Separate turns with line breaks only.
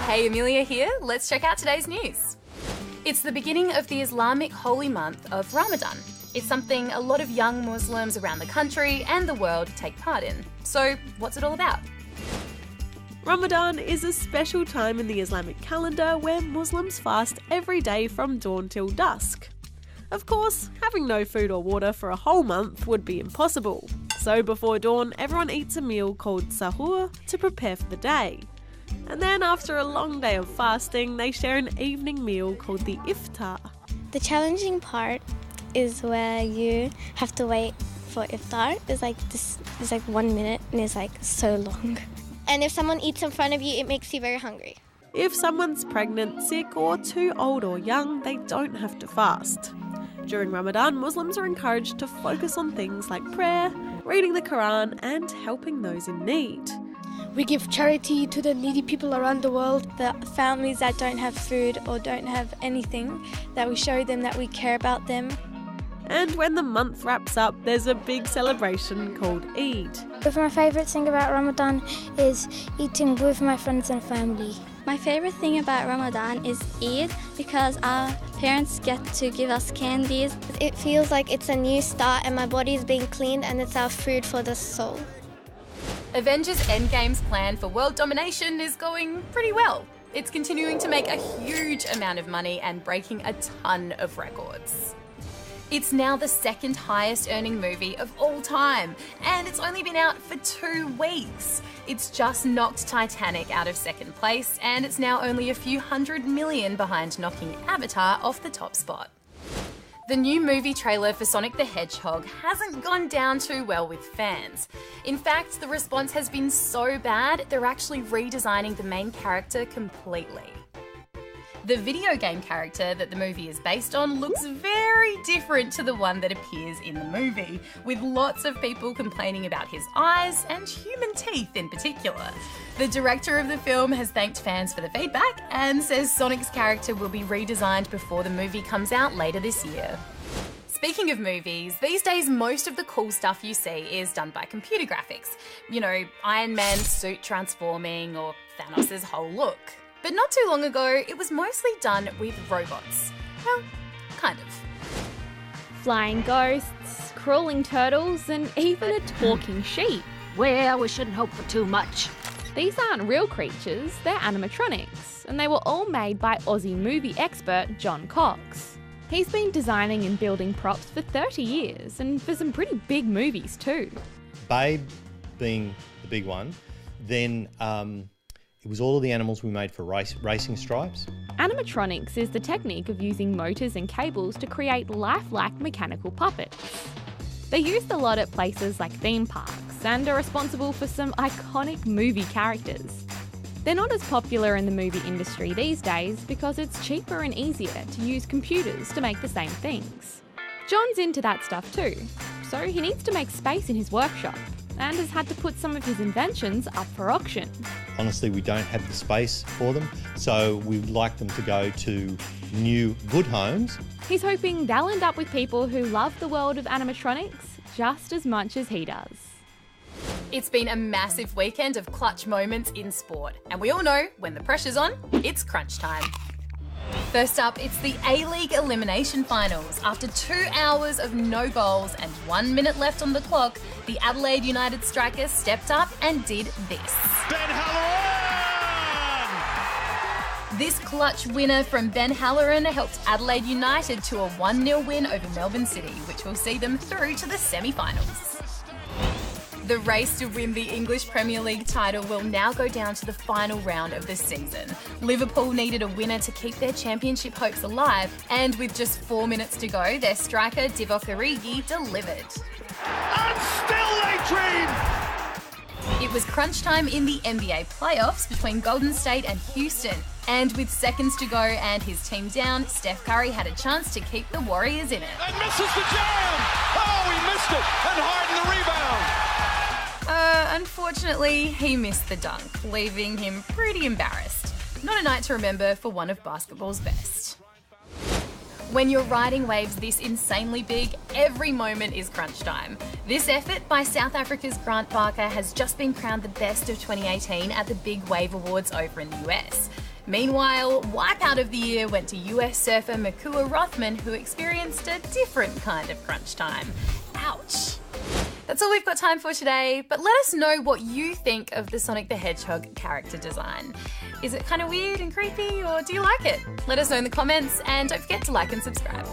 Hey, Amelia here. Let's check out today's news. It's the beginning of the Islamic holy month of Ramadan. It's something a lot of young Muslims around the country and the world take part in. So, what's it all about?
Ramadan is a special time in the Islamic calendar where Muslims fast every day from dawn till dusk. Of course, having no food or water for a whole month would be impossible. So before dawn, everyone eats a meal called sahur to prepare for the day. And then after a long day of fasting, they share an evening meal called the iftar.
The challenging part is where you have to wait for iftar. It's like 1 minute and it's like so long. And if someone eats in front of you, it makes you very hungry.
If someone's pregnant, sick or too old or young, they don't have to fast. During Ramadan, Muslims are encouraged to focus on things like prayer, reading the Quran and helping those in need.
We give charity to the needy people around the world. The families that don't have food or don't have anything, that we show them that we care about them.
And when the month wraps up, there's a big celebration called Eid.
My favourite thing about Ramadan is eating with my friends and family.
My favourite thing about Ramadan is Eid because our parents get to give us candies.
It feels like it's a new start and my body is being cleaned and it's our food for the soul.
Avengers Endgame's plan for world domination is going pretty well. It's continuing to make a huge amount of money and breaking a ton of records. It's now the second highest earning movie of all time, and it's only been out for 2 weeks. It's just knocked Titanic out of second place, and it's now only a few $100 million behind knocking Avatar off the top spot. The new movie trailer for Sonic the Hedgehog hasn't gone down too well with fans. In fact, the response has been so bad, they're actually redesigning the main character completely. The video game character that the movie is based on looks very different to the one that appears in the movie, with lots of people complaining about his eyes and human teeth in particular. The director of the film has thanked fans for the feedback and says Sonic's character will be redesigned before the movie comes out later this year. Speaking of movies, these days most of the cool stuff you see is done by computer graphics. You know, Iron Man's suit transforming or Thanos' whole look. But not too long ago, it was mostly done with robots. Well, kind of.
Flying ghosts, crawling turtles, and even a talking sheep.
Well, we shouldn't hope for too much.
These aren't real creatures, they're animatronics, and they were all made by Aussie movie expert John Cox. He's been designing and building props for 30 years, and for some pretty big movies too.
Babe being the big one, then it was all of the animals we made for racing stripes.
Animatronics is the technique of using motors and cables to create lifelike mechanical puppets. They're used a lot at places like theme parks and are responsible for some iconic movie characters. They're not as popular in the movie industry these days because it's cheaper and easier to use computers to make the same things. John's into that stuff too, so he needs to make space in his workshop and has had to put some of his inventions up for auction.
Honestly, we don't have the space for them, so we'd like them to go to new good homes.
He's hoping they'll end up with people who love the world of animatronics just as much as he does.
It's been a massive weekend of clutch moments in sport, and we all know when the pressure's on, it's crunch time. First up, it's the A-League Elimination Finals. After 2 hours of no goals and 1 minute left on the clock, the Adelaide United striker stepped up and did this.
Ben Halloran!
This clutch winner from Ben Halloran helped Adelaide United to a 1-0 win over Melbourne City, which will see them through to the semi-finals. The race to win the English Premier League title will now go down to the final round of the season. Liverpool needed a winner to keep their championship hopes alive, and with just 4 minutes to go, their striker Divock Origi delivered.
And still they dream!
It was crunch time in the NBA playoffs between Golden State and Houston. And with seconds to go and his team down, Steph Curry had a chance to keep the Warriors in it.
And misses the jam! Oh, he missed it! And Harden the rebound!
Unfortunately, he missed the dunk, leaving him pretty embarrassed. Not a night to remember for one of basketball's best. When you're riding waves this insanely big, every moment is crunch time. This effort by South Africa's Grant Barker has just been crowned the best of 2018 at the Big Wave Awards over in the US. Meanwhile, Wipeout of the Year went to US surfer Makua Rothman, who experienced a different kind of crunch time. Ouch. That's all we've got time for today, but let us know what you think of the Sonic the Hedgehog character design. Is it kind of weird and creepy, or do you like it? Let us know in the comments, and don't forget to like and subscribe.